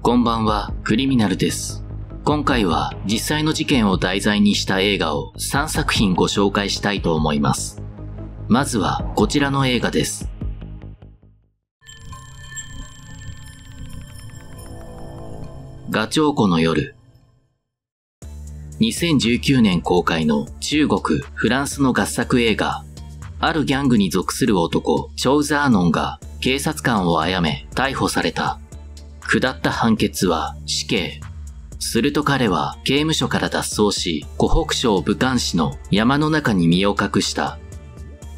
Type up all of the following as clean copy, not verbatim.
こんばんは、クリミナルです。今回は実際の事件を題材にした映画を3作品ご紹介したいと思います。まずはこちらの映画です。ガチョウコの夜。2019年公開の中国、フランスの合作映画。あるギャングに属する男、チョウ・ザーノンが警察官を殺め逮捕された。下った判決は死刑。すると彼は刑務所から脱走し、湖北省武漢市の山の中に身を隠した。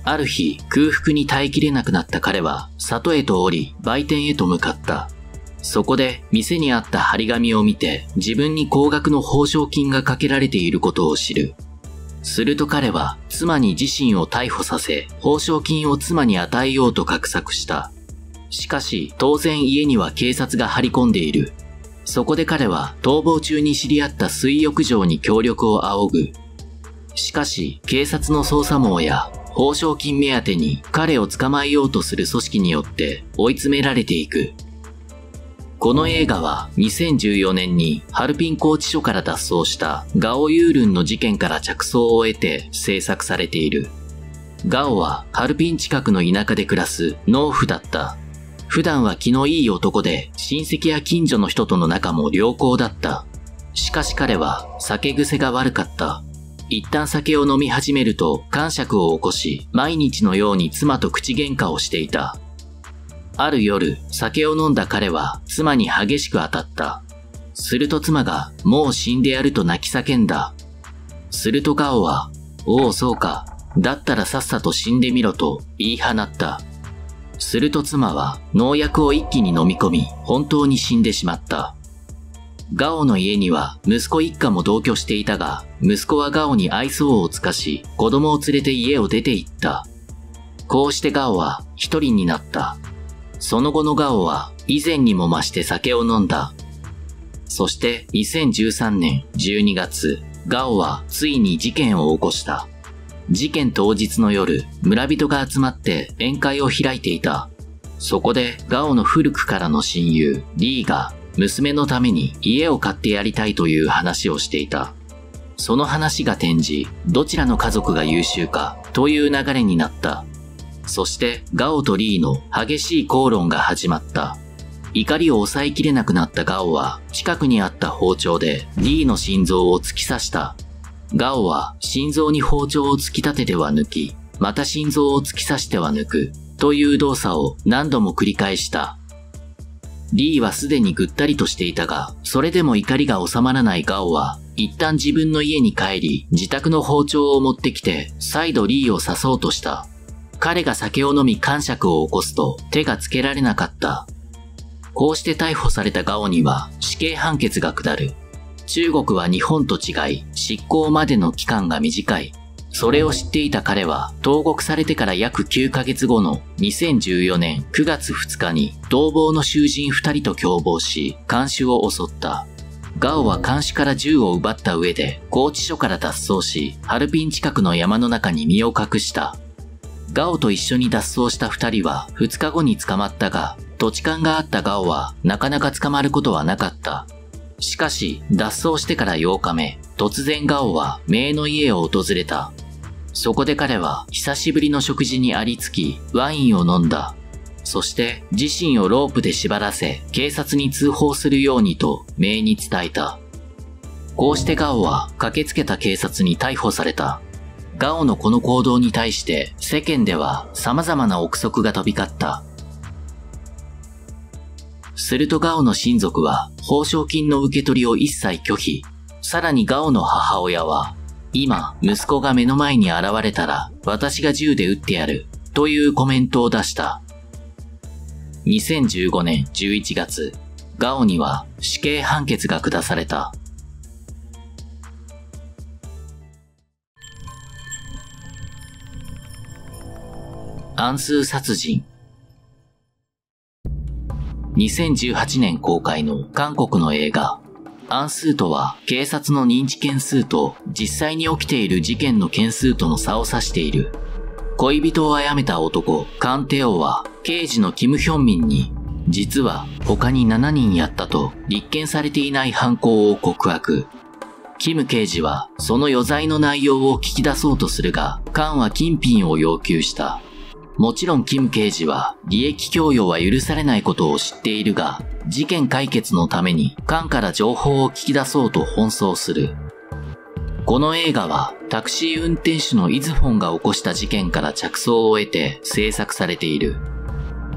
ある日、空腹に耐えきれなくなった彼は里へと降り、売店へと向かった。そこで店にあった張り紙を見て、自分に高額の報奨金がかけられていることを知る。すると彼は妻に自身を逮捕させ、報奨金を妻に与えようと画策した。しかし、当然家には警察が張り込んでいる。そこで彼は逃亡中に知り合った水浴場に協力を仰ぐ。しかし、警察の捜査網や報奨金目当てに彼を捕まえようとする組織によって追い詰められていく。この映画は2014年にハルピン拘置所から脱走したガオ・ユールンの事件から着想を得て制作されている。ガオはハルピン近くの田舎で暮らす農夫だった。普段は気のいい男で親戚や近所の人との仲も良好だった。しかし彼は酒癖が悪かった。一旦酒を飲み始めると癇癪を起こし、毎日のように妻と口喧嘩をしていた。ある夜、酒を飲んだ彼は妻に激しく当たった。すると妻がもう死んでやると泣き叫んだ。するとガオは、おおそうか、だったらさっさと死んでみろと言い放った。すると妻は農薬を一気に飲み込み、本当に死んでしまった。ガオの家には息子一家も同居していたが、息子はガオに愛想を尽かし、子供を連れて家を出て行った。こうしてガオは一人になった。その後のガオは以前にも増して酒を飲んだ。そして2013年12月、ガオはついに事件を起こした。事件当日の夜、村人が集まって宴会を開いていた。そこでガオの古くからの親友、リーが娘のために家を買ってやりたいという話をしていた。その話が転じ、どちらの家族が優秀かという流れになった。そしてガオとリーの激しい口論が始まった。怒りを抑えきれなくなったガオは近くにあった包丁でリーの心臓を突き刺した。ガオは心臓に包丁を突き立てては抜き、また心臓を突き刺しては抜くという動作を何度も繰り返した。リーはすでにぐったりとしていたが、それでも怒りが収まらないガオは一旦自分の家に帰り、自宅の包丁を持ってきて再度リーを刺そうとした。彼が酒を飲み癇癪を起こすと手がつけられなかった。こうして逮捕されたガオには死刑判決が下る。中国は日本と違い、執行までの期間が短い。それを知っていた彼は、投獄されてから約9ヶ月後の2014年9月2日に、同房の囚人2人と共謀し、看守を襲った。ガオは看守から銃を奪った上で、拘置所から脱走し、ハルピン近くの山の中に身を隠した。ガオと一緒に脱走した2人は2日後に捕まったが、土地勘があったガオはなかなか捕まることはなかった。しかし、脱走してから8日目、突然ガオは姪の家を訪れた。そこで彼は久しぶりの食事にありつき、ワインを飲んだ。そして自身をロープで縛らせ、警察に通報するようにと姪に伝えた。こうしてガオは駆けつけた警察に逮捕された。ガオのこの行動に対して世間では様々な憶測が飛び交った。するとガオの親族は報奨金の受け取りを一切拒否。さらにガオの母親は、今息子が目の前に現れたら私が銃で撃ってやるというコメントを出した。2015年11月、ガオには死刑判決が下された。暗数殺人。2018年公開の韓国の映画。暗数とは警察の認知件数と実際に起きている事件の件数との差を指している。恋人を殺めた男、カンテオは刑事のキム・ヒョンミンに実は他に7人やったと立件されていない犯行を告白。キム刑事はその余罪の内容を聞き出そうとするが、カンは金品を要求した。もちろんキム刑事は利益供与は許されないことを知っているが、事件解決のためにカンから情報を聞き出そうと奔走する。この映画はタクシー運転手のイズフォンが起こした事件から着想を得て制作されている。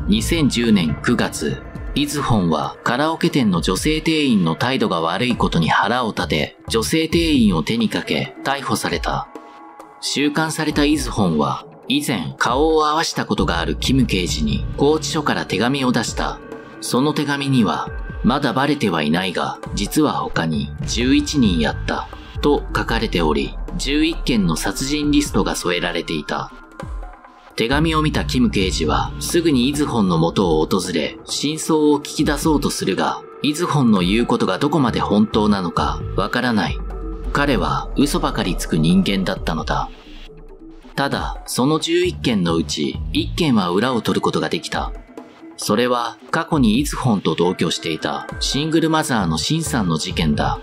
2010年9月、イズフォンはカラオケ店の女性店員の態度が悪いことに腹を立て、女性店員を手にかけ逮捕された。収監されたイズフォンは以前顔を合わしたことがあるキム刑事に拘置所から手紙を出した。その手紙には、まだバレてはいないが、実は他に11人やったと書かれており、11件の殺人リストが添えられていた。手紙を見たキム刑事はすぐにイズホンの元を訪れ、真相を聞き出そうとするが、イズホンの言うことがどこまで本当なのかわからない。彼は嘘ばかりつく人間だったのだ。ただ、その11件のうち1件は裏を取ることができた。それは過去にイズホンと同居していたシングルマザーのシンさんの事件だ。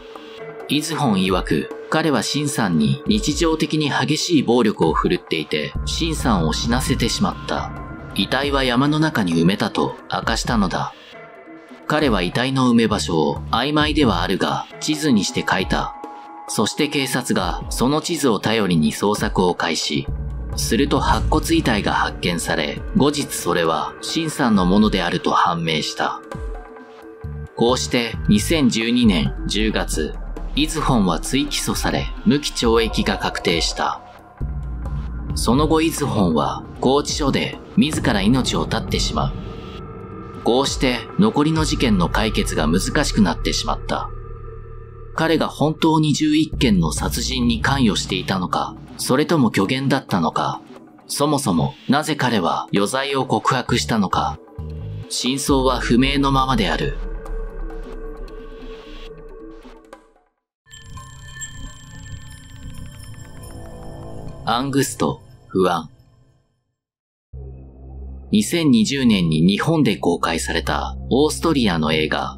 イズホン曰く、彼はシンさんに日常的に激しい暴力を振るっていて、シンさんを死なせてしまった。遺体は山の中に埋めたと明かしたのだ。彼は遺体の埋め場所を曖昧ではあるが地図にして書いた。そして警察がその地図を頼りに捜索を開始。すると白骨遺体が発見され、後日それはシンさんのものであると判明した。こうして2012年10月、イズホンは追起訴され、無期懲役が確定した。その後イズホンは拘置所で自ら命を絶ってしまう。こうして残りの事件の解決が難しくなってしまった。彼が本当に11件の殺人に関与していたのか、それとも虚言だったのか、そもそもなぜ彼は余罪を告白したのか、真相は不明のままである。アングスト、不安。2020年に日本で公開されたオーストリアの映画。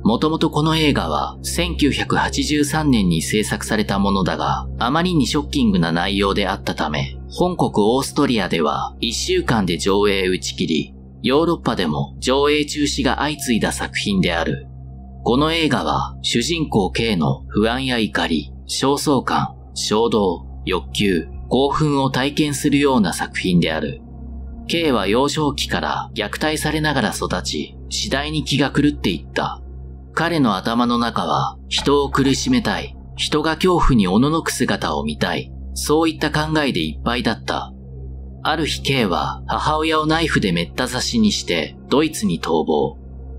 もともとこの映画は1983年に制作されたものだが、あまりにショッキングな内容であったため、本国オーストリアでは1週間で上映打ち切り、ヨーロッパでも上映中止が相次いだ作品である。この映画は主人公 K の不安や怒り、焦燥感、衝動、欲求、興奮を体験するような作品である。K は幼少期から虐待されながら育ち、次第に気が狂っていった。彼の頭の中は人を苦しめたい、人が恐怖におののく姿を見たい、そういった考えでいっぱいだった。ある日 K は母親をナイフでめった刺しにしてドイツに逃亡。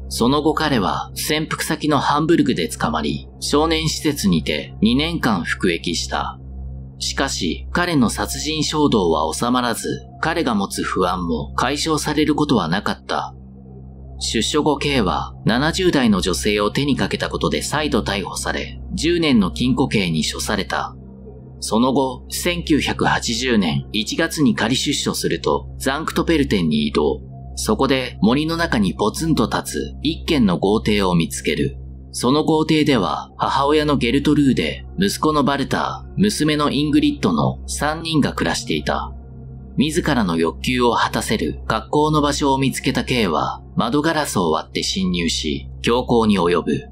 その後彼は潜伏先のハンブルグで捕まり、少年施設にて2年間服役した。しかし彼の殺人衝動は収まらず、彼が持つ不安も解消されることはなかった。出所後 K は70代の女性を手にかけたことで再度逮捕され、10年の禁錮刑に処された。その後、1980年1月に仮出所すると、ザンクトペルテンに移動。そこで森の中にポツンと立つ一軒の豪邸を見つける。その豪邸では母親のゲルトルーデ、息子のバルター、娘のイングリッドの3人が暮らしていた。自らの欲求を果たせる格好の場所を見つけた K は窓ガラスを割って侵入し、凶行に及ぶ。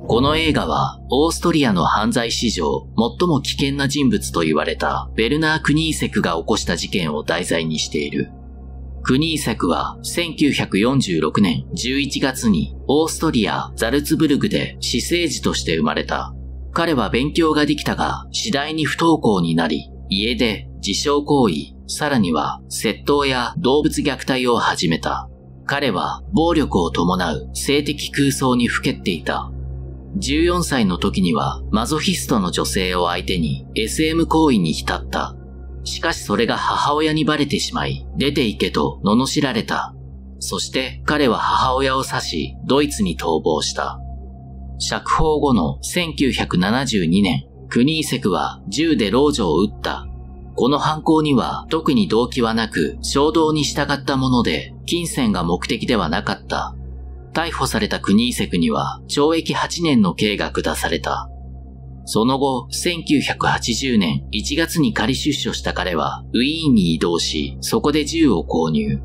この映画はオーストリアの犯罪史上最も危険な人物と言われたベルナー・クニーセクが起こした事件を題材にしている。クニーセクは1946年11月にオーストリア・ザルツブルグで私生児として生まれた。彼は勉強ができたが次第に不登校になり、家出、自傷行為、さらには窃盗や動物虐待を始めた。彼は暴力を伴う性的空想にふけっていた。14歳の時にはマゾヒストの女性を相手に SM 行為に浸った。しかしそれが母親にバレてしまい、出て行けと罵られた。そして彼は母親を刺し、ドイツに逃亡した。釈放後の1972年、クニーセクは銃で老女を撃った。この犯行には特に動機はなく、衝動に従ったもので、金銭が目的ではなかった。逮捕されたクニーセクには懲役8年の刑が下された。その後、1980年1月に仮出所した彼はウィーンに移動し、そこで銃を購入。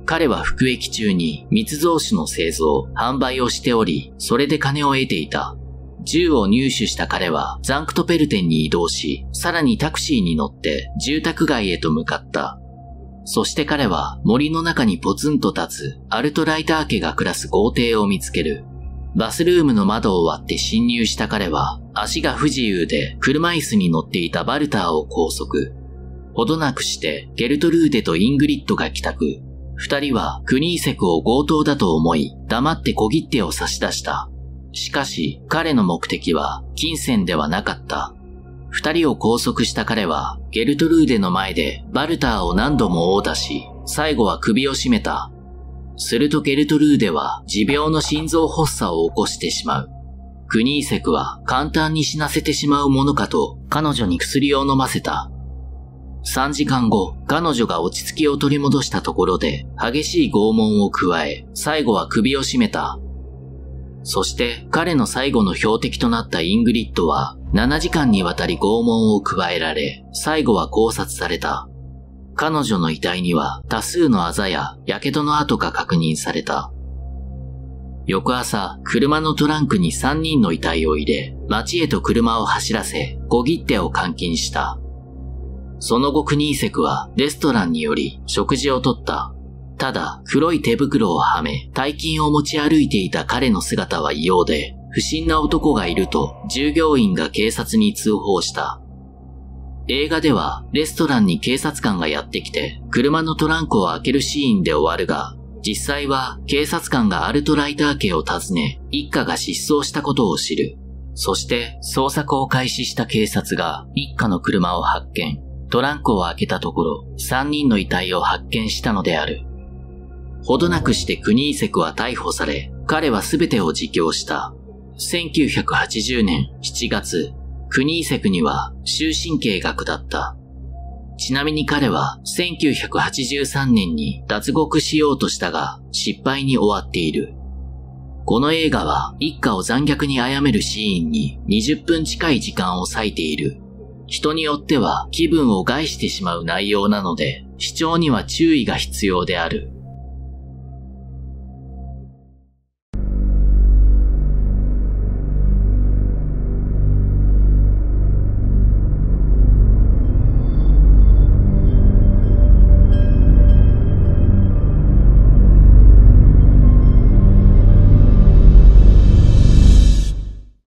彼は服役中に密造酒の製造、販売をしており、それで金を得ていた。銃を入手した彼はザンクトペルテンに移動し、さらにタクシーに乗って住宅街へと向かった。そして彼は森の中にポツンと立つアルトライター家が暮らす豪邸を見つける。バスルームの窓を割って侵入した彼は足が不自由で車椅子に乗っていたバルターを拘束。ほどなくしてゲルトルーデとイングリッドが帰宅。二人はクニーセクを強盗だと思い黙って小切手を差し出した。しかし彼の目的は金銭ではなかった。二人を拘束した彼はゲルトルーデの前でバルターを何度も殴打し、最後は首を絞めた。するとゲルトルーデは持病の心臓発作を起こしてしまう。クニーセクは簡単に死なせてしまうものかと彼女に薬を飲ませた。3時間後、彼女が落ち着きを取り戻したところで激しい拷問を加え、最後は首を絞めた。そして彼の最後の標的となったイングリッドは7時間にわたり拷問を加えられ、最後は絞殺された。彼女の遺体には多数のあざや火傷の跡が確認された。翌朝、車のトランクに3人の遺体を入れ、街へと車を走らせ、小切手を監禁した。その後クニーセクはレストランにより食事をとった。ただ、黒い手袋をはめ、大金を持ち歩いていた彼の姿は異様で、不審な男がいると従業員が警察に通報した。映画ではレストランに警察官がやってきて車のトランクを開けるシーンで終わるが、実際は警察官がアルトライター家を訪ね、一家が失踪したことを知る。そして捜索を開始した警察が一家の車を発見。トランクを開けたところ3人の遺体を発見したのである。ほどなくしてクニーセクは逮捕され、彼は全てを自供した。1980年7月、クニーセクには終身刑が下った。ちなみに彼は1983年に脱獄しようとしたが失敗に終わっている。この映画は一家を残虐に殺めるシーンに20分近い時間を割いている。人によっては気分を害してしまう内容なので視聴には注意が必要である。